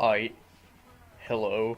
I hello.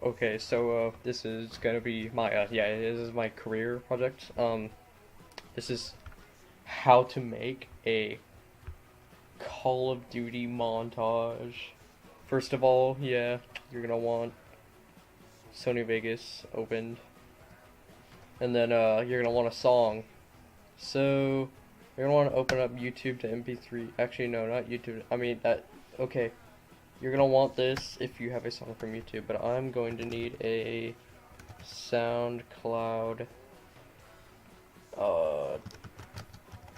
Okay, so this is gonna be my this is my career project. This is how to make a Call of Duty montage. First of all, you're gonna want Sony Vegas opened, and then you're gonna want a song. So you're gonna want to open up YouTube to MP3. Actually, no, not YouTube. I mean that. Okay, you're gonna want this if you have a song from YouTube, but I'm going to need a SoundCloud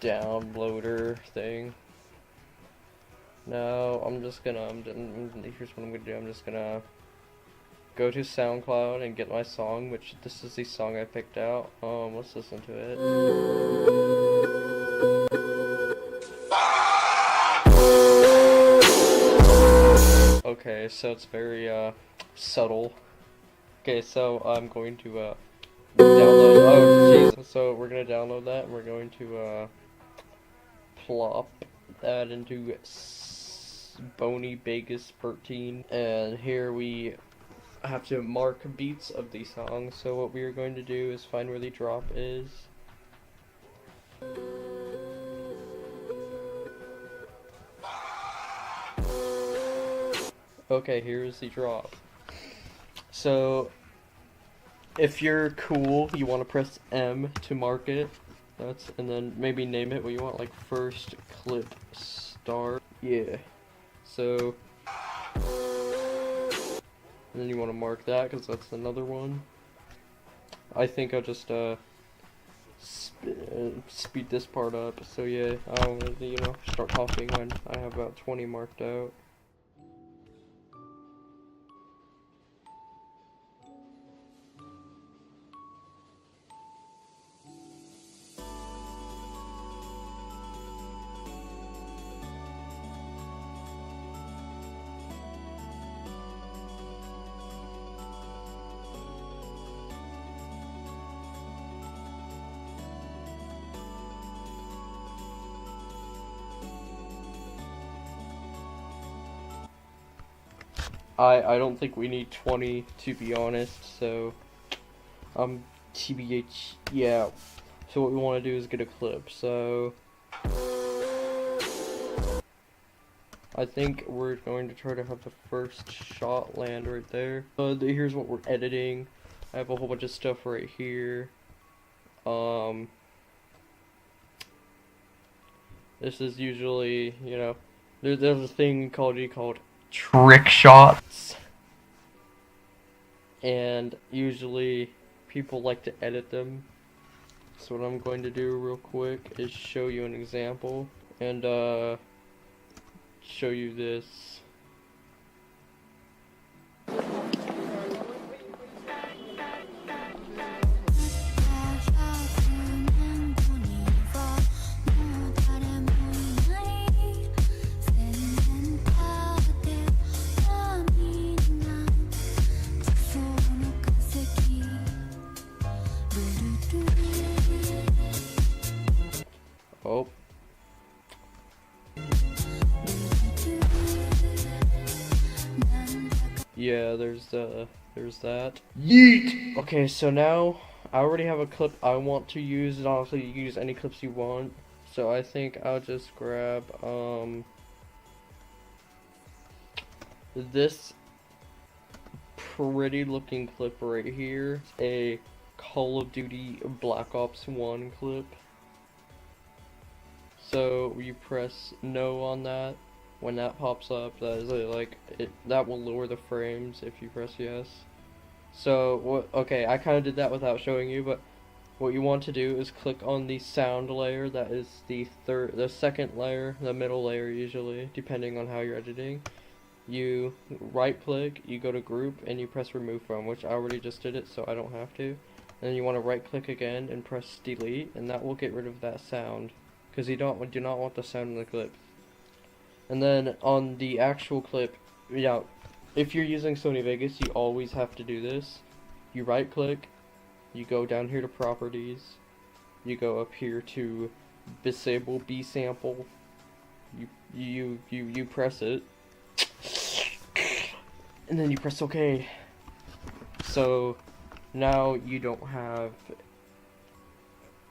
downloader thing. No, here's what I'm gonna do. I'm just gonna go to SoundCloud and get my song, which this is the song I picked out. Let's listen to it. Okay, so it's very subtle. Okay, so I'm going to download. Oh, jeez. So we're gonna download that, and we're going to plop that into Bony Vegas 13, and here we have to mark beats of the song. So what we are going to do is find where the drop is. Okay, here's the drop. So if you're cool, you want to press M to mark it. And then maybe name it what you want, like first clip start. Yeah. So and then you want to mark that because that's another one. I think I'll just speed this part up. So yeah, I'll start talking when I have about 20 marked out. I don't think we need 20 to be honest, so TBH, yeah. So what we want to do is get a clip. So I think we're going to try to have the first shot land right there. Here's what we're editing. I have a whole bunch of stuff right here. This is usually, there's a thing called trick shots, and usually people like to edit them. So what I'm going to do real quick is show you an example and show you this. Oh. Yeah, there's that. Yeet! Okay, so now I already have a clip I want to use, and honestly you can use any clips you want. So I think I'll just grab this pretty looking clip right here. A Call of Duty Black Ops 1 clip. So you press no on that. When that pops up, that is that will lower the frames if you press yes. So okay, I kind of did that without showing you, but what you want to do is click on the sound layer. That is the second layer, the middle layer usually, depending on how you're editing. You right click, you go to group, and you press remove from, which I already just did it, so I don't have to. And then you want to right click again and press delete, and that will get rid of that sound, because you do not want the sound in the clip. And then on the actual clip, yeah, if you're using Sony Vegas, you always have to do this. You right click, you go down here to properties, you go up here to disable B sample, you press it, and then you press OK. So now you don't have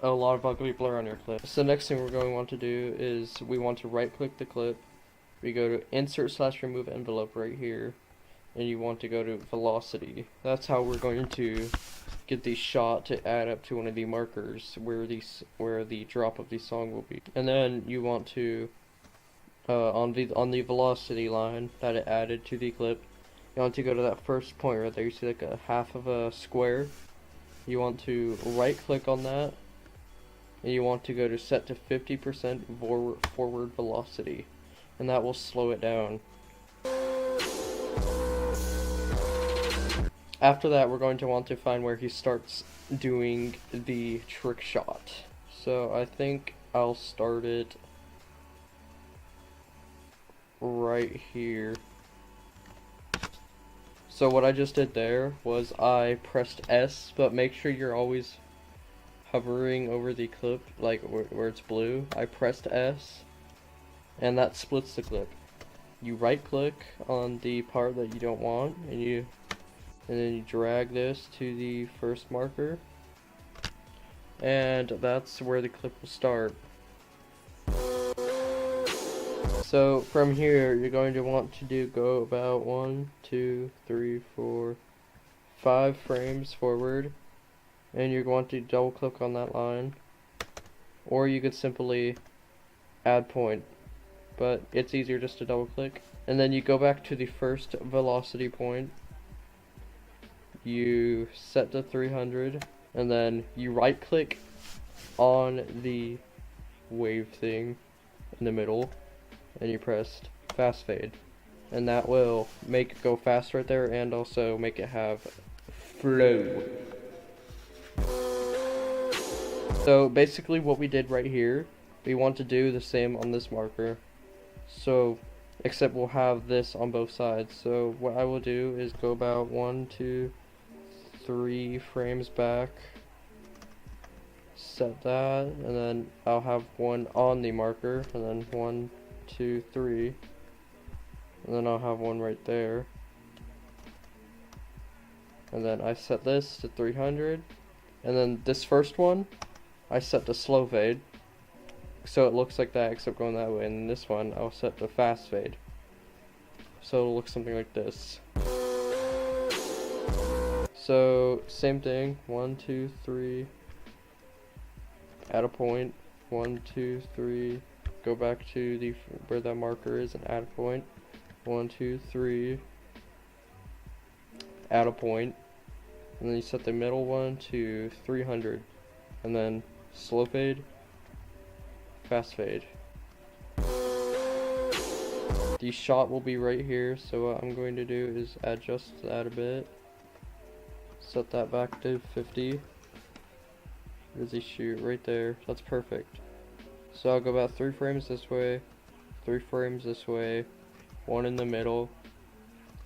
a lot of ugly blur on your clip. So next thing we're going to want to do is we want to right click the clip. We go to insert/remove envelope right here, and you want to go to velocity. That's how we're going to get the shot to add up to one of the markers where the drop of the song will be. And then you want to on the velocity line that it added to the clip, you want to go to that first point right there. You see like a half of a square. You want to right click on that, and you want to go to set to 50% forward velocity, and that will slow it down. After that, we're going to want to find where he starts doing the trick shot. So I think I'll start it right here. So what I just did there was I pressed S, but make sure you're always hovering over the clip, like where it's blue. I pressed S, and that splits the clip. You right click on the part that you don't want, and then you drag this to the first marker, and that's where the clip will start. So from here, you're going to want to go about 1, 2, 3, 4, 5 frames forward, and you're going to double click on that line, or you could simply add point, but it's easier just to double click. And then you go back to the first velocity point, you set to 300, and then you right click on the wave thing in the middle, and you pressed fast fade, and that will make it go fast right there, and also make it have flow. So basically what we did right here, we want to do the same on this marker, so except we'll have this on both sides. So what I will do is go about 1, 2, 3 frames back, set that, and then I'll have one on the marker, and then 1, 2, 3, and then I'll have one right there, and then I set this to 300, and then this first one I set to slow fade, so it looks like that except going that way, and this one I'll set to fast fade, so it'll look something like this. So same thing, 1, 2, 3, add a point, 1, 2, 3, go back to where that marker is and add a point, 1, 2, 3, add a point, and then you set the middle one to 300, and then slow fade, fast fade. The shot will be right here, so what I'm going to do is adjust that a bit, set that back to 50. Where's he shoot? Right there. That's perfect. So I'll go about 3 frames this way, 3 frames this way, 1 in the middle,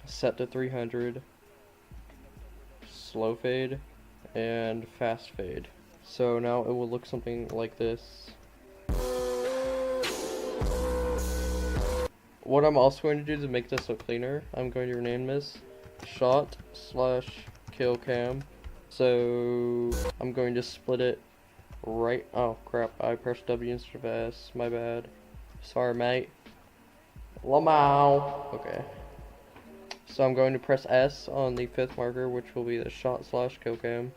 set to 300, slow fade, and fast fade. So now it will look something like this. What I'm also going to do to make this look cleaner, I'm going to rename this shot/kill cam. So I'm going to split it right. Oh crap, I pressed W instead of S, my bad. Sorry mate. Lamau. Okay. So I'm going to press S on the 5th marker, which will be the shot/kill cam.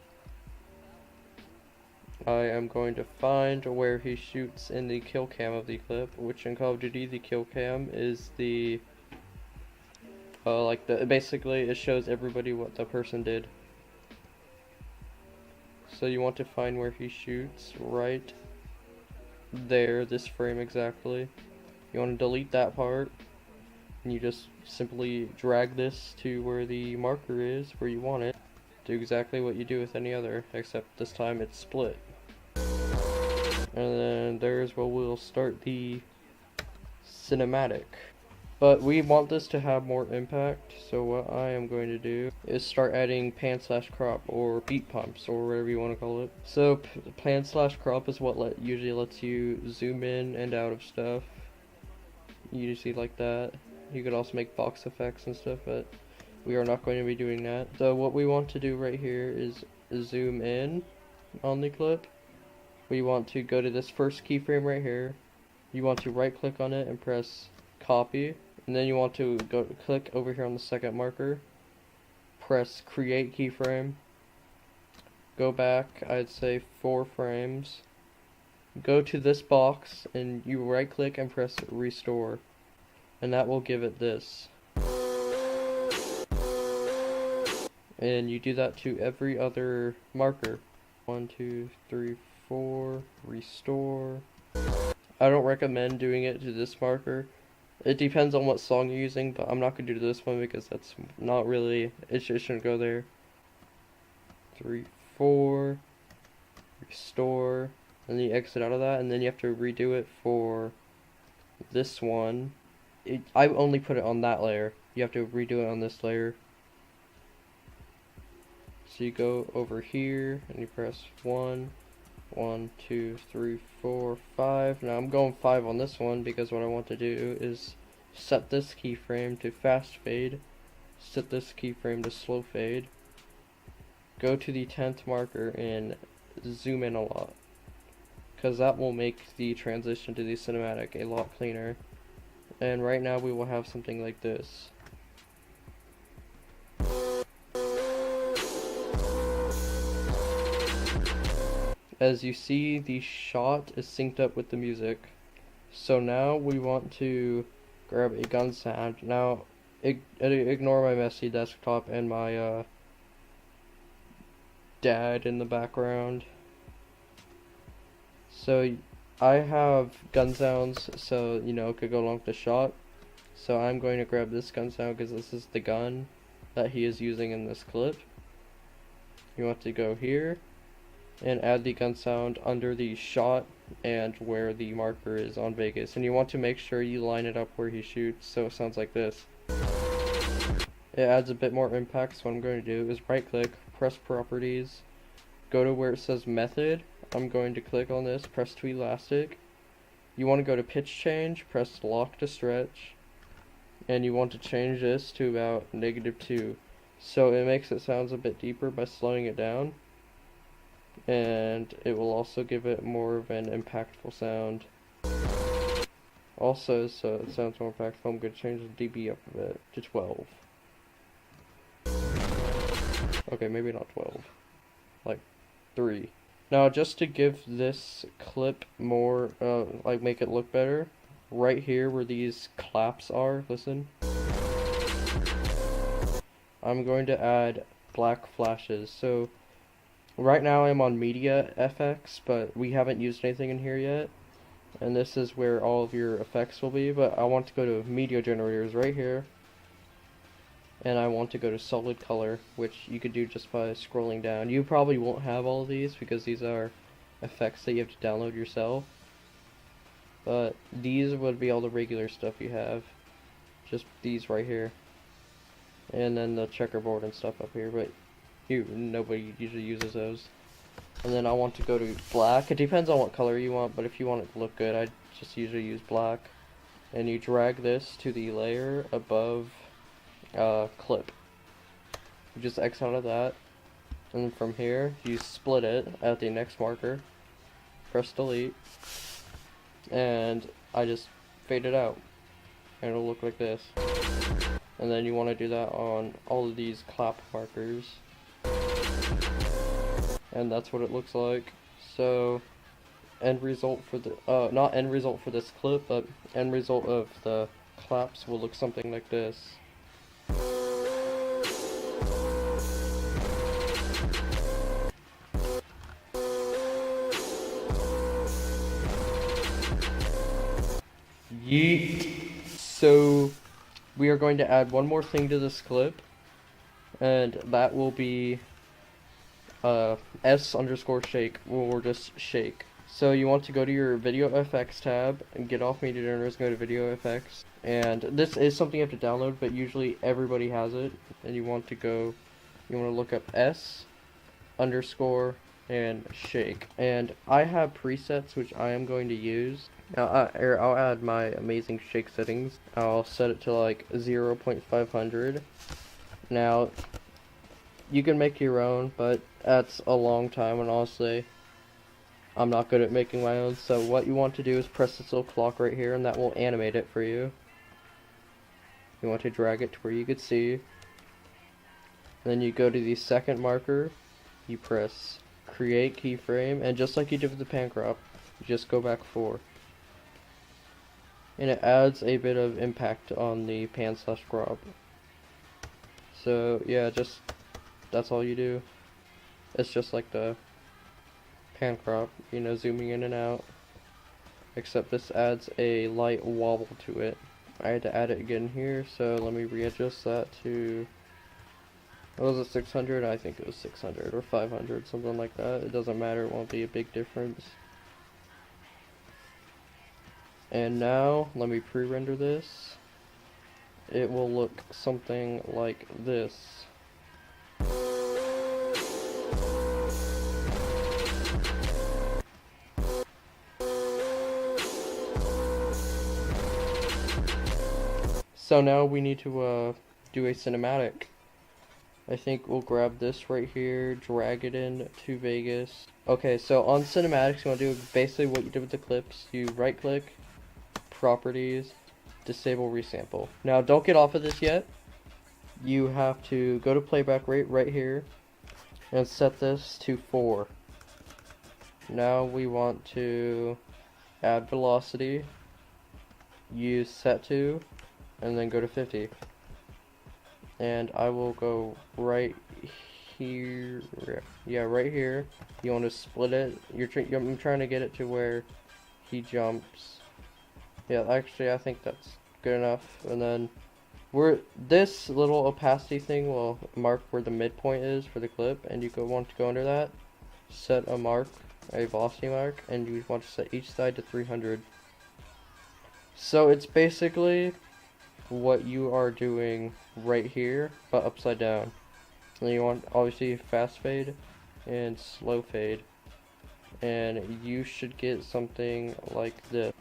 I am going to find where he shoots in the kill cam of the clip, which in Call of Duty the kill cam is the basically it shows everybody what the person did. So you want to find where he shoots right there, this frame exactly. You want to delete that part, and you just simply drag this to where the marker is, where you want it. Do exactly what you do with any other, except this time it's split. And then there's where we'll start the cinematic. But we want this to have more impact, so what I am going to do is start adding pan/crop or beat pumps or whatever you want to call it. So pan/crop is what usually lets you zoom in and out of stuff. You see like that. You could also make box effects and stuff, but we are not going to be doing that. So what we want to do right here is zoom in on the clip. We want to go to this first keyframe right here. You want to right click on it and press copy, and then you want to go click over here on the second marker, press create keyframe, go back I'd say 4 frames, go to this box and you right click and press restore, and that will give it this. And you do that to every other marker. 1, 2, 3, 4, restore. I don't recommend doing it to this marker. It depends on what song you're using, but I'm not going to do this one because that's not really, it shouldn't go there. 3, 4, restore, and then you exit out of that, and then you have to redo it for this one. I only put it on that layer. You have to redo it on this layer. So you go over here and you press 1, 1, 2, 3, 4, 5. Now I'm going 5 on this one because what I want to do is set this keyframe to fast fade, set this keyframe to slow fade, go to the 10th marker and zoom in a lot, because that will make the transition to the cinematic a lot cleaner. And right now we will have something like this. As you see, the shot is synced up with the music. So now we want to grab a gun sound. Now, ignore my messy desktop and my dad in the background. So I have gun sounds, so you know, it could go along with the shot. So I'm going to grab this gun sound because this is the gun that he is using in this clip. You want to go here and add the gun sound under the shot and where the marker is on Vegas, and you want to make sure you line it up where he shoots so it sounds like this. It adds a bit more impact, so what I'm going to do is right click, press properties, go to where it says method. I'm going to click on this, press to elastic. You want to go to pitch change, press lock to stretch, and you want to change this to about -2, so it makes it sounds a bit deeper by slowing it down. And it will also give it more of an impactful sound. Also, so it sounds more impactful, I'm going to change the dB up a bit to 12. Okay, maybe not 12. Like 3. Now, just to give this clip more, like make it look better, right here where these claps are, listen. I'm going to add black flashes. So right now I'm on Media FX, but we haven't used anything in here yet. And this is where all of your effects will be, but I want to go to Media Generators right here. And I want to go to Solid Color, which you could do just by scrolling down. You probably won't have all of these because these are effects that you have to download yourself. But these would be all the regular stuff you have. Just these right here. And then the checkerboard and stuff up here, but nobody usually uses those. And then I want to go to black. It depends on what color you want, but if you want it to look good, I just usually use black. And you drag this to the layer above clip. You just X out of that, and then from here you split it at the next marker, press delete, and I just fade it out, and it'll look like this. And then you want to do that on all of these clap markers, and that's what it looks like. So end result for the not end result for this clip, but end result of the claps will look something like this. Yeet. So we are going to add one more thing to this clip, and that will be S_shake, or just shake. So you want to go to your Video Effects tab and get off Media Generators, go to Video Effects, and this is something you have to download, but usually everybody has it. And you want to look up S_ and shake. And I have presets which I am going to use. I'll add my amazing shake settings. I'll set it to like 0.500. Now, you can make your own, but that's a long time, and honestly, I'm not good at making my own. So what you want to do is press this little clock right here, and that will animate it for you. You want to drag it to where you could see. Then you go to the second marker, you press create keyframe, and just like you did with the pan crop, you just go back 4. And it adds a bit of impact on the pan slash crop. So yeah, that's all you do. It's just like the pan crop, you know, zooming in and out. Except this adds a light wobble to it. I had to add it again here, so let me readjust that to, what was it, 600? I think it was 600 or 500, something like that. It doesn't matter, it won't be a big difference. And now, let me pre-render this. It will look something like this. So now we need to do a cinematic. I think we'll grab this right here, drag it in to Vegas. Okay, so on cinematics, you want to do basically what you did with the clips. You right click, properties, disable resample. Now don't get off of this yet. You have to go to playback rate right here and set this to 4. Now we want to add velocity, use set to, and then go to 50. And I will go right here. Yeah, right here. You want to split it. I'm trying to get it to where he jumps. Yeah, actually, I think that's good enough. And then this little opacity thing will mark where the midpoint is for the clip, and you want to go under that, set a mark, a velocity mark, and you want to set each side to 300. So it's basically what you are doing right here, but upside down. And you want obviously fast fade and slow fade, and you should get something like this.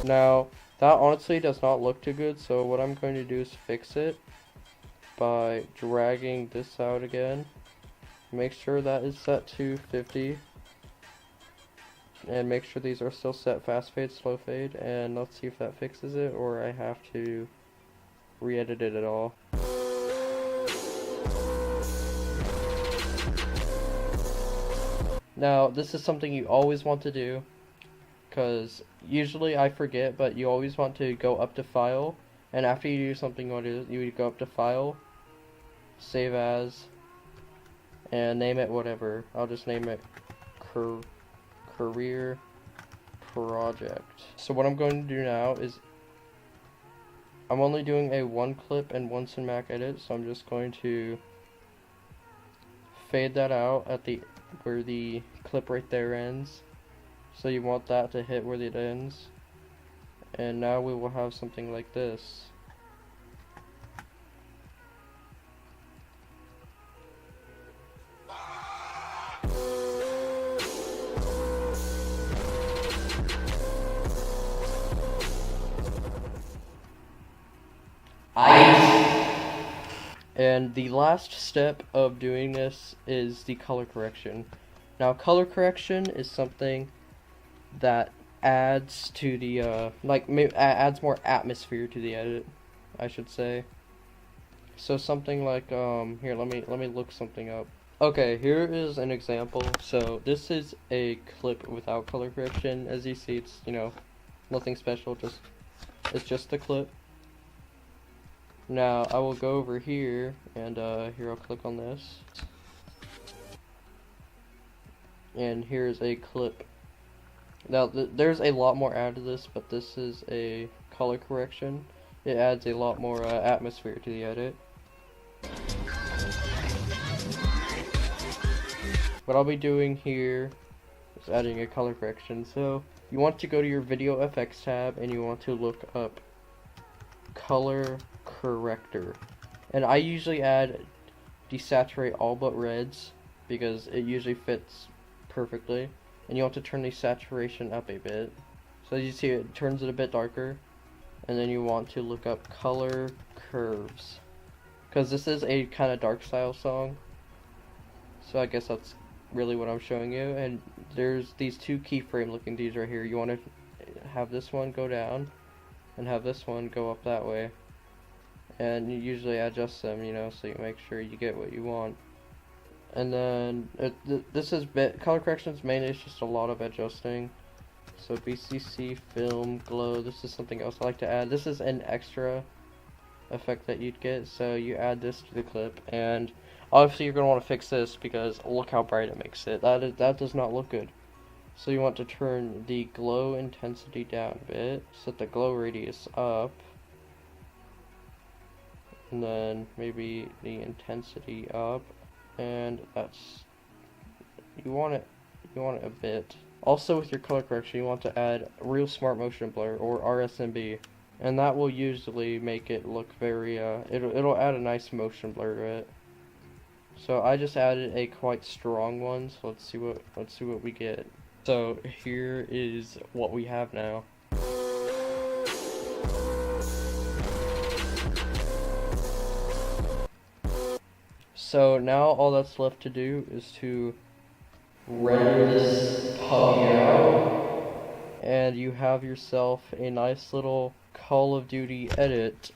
Now that honestly does not look too good, so what I'm going to do is fix it by dragging this out again. Make sure that is set to 50. And make sure these are still set fast fade, slow fade, and let's see if that fixes it, or I have to re-edit it at all. Now, this is something you always want to do, because usually I forget, but you always want to go up to File, and after you do something, you would go up to File, Save As, and name it whatever. I'll just name it Career Project. So what I'm going to do now is I'm only doing a 1 clip and 1 cinematic edit, so I'm just going to fade that out at where the clip right there ends. So you want that to hit where it ends. And now we will have something like this. And the last step of doing this is the color correction. Now, color correction is something that adds to the adds more atmosphere to the edit, I should say. So something like here, let me look something up. Okay, here is an example. So this is a clip without color correction. As you see, it's, you know, nothing special, it's just the clip. Now I will go over here, and here I'll click on this, and here's a clip. Now there's a lot more added to this, but this is a color correction. It adds a lot more atmosphere to the edit. What I'll be doing here is adding a color correction. So you want to go to your video FX tab, and you want to look up color corrector, and I usually add desaturate all but reds, because it usually fits perfectly. And you want to turn the saturation up a bit. So as you see, it turns it a bit darker. And then you want to look up color curves, because this is a kind of dark style song. So I guess that's really what I'm showing you. And there's these two keyframe looking dudes right here. You want to have this one go down and have this one go up that way. And you usually adjust them, you know, so you make sure you get what you want. And then this is color corrections mainly. It's just a lot of adjusting. So BCC, film, glow. This is something else I like to add. This is an extra effect that you'd get. So you add this to the clip, and obviously you're gonna want to fix this because look how bright it makes it. That does not look good. So you want to turn the glow intensity down a bit. Set the glow radius up. And then maybe the intensity up, and that's you want it a bit. Also, with your color correction, you want to add real smart motion blur, or RSMB, and that will usually make it look very it'll add a nice motion blur to it. So I just added a quite strong one, so let's see what we get. So here is what we have now. So now all that's left to do is to render this puppy out, and you have yourself a nice little Call of Duty edit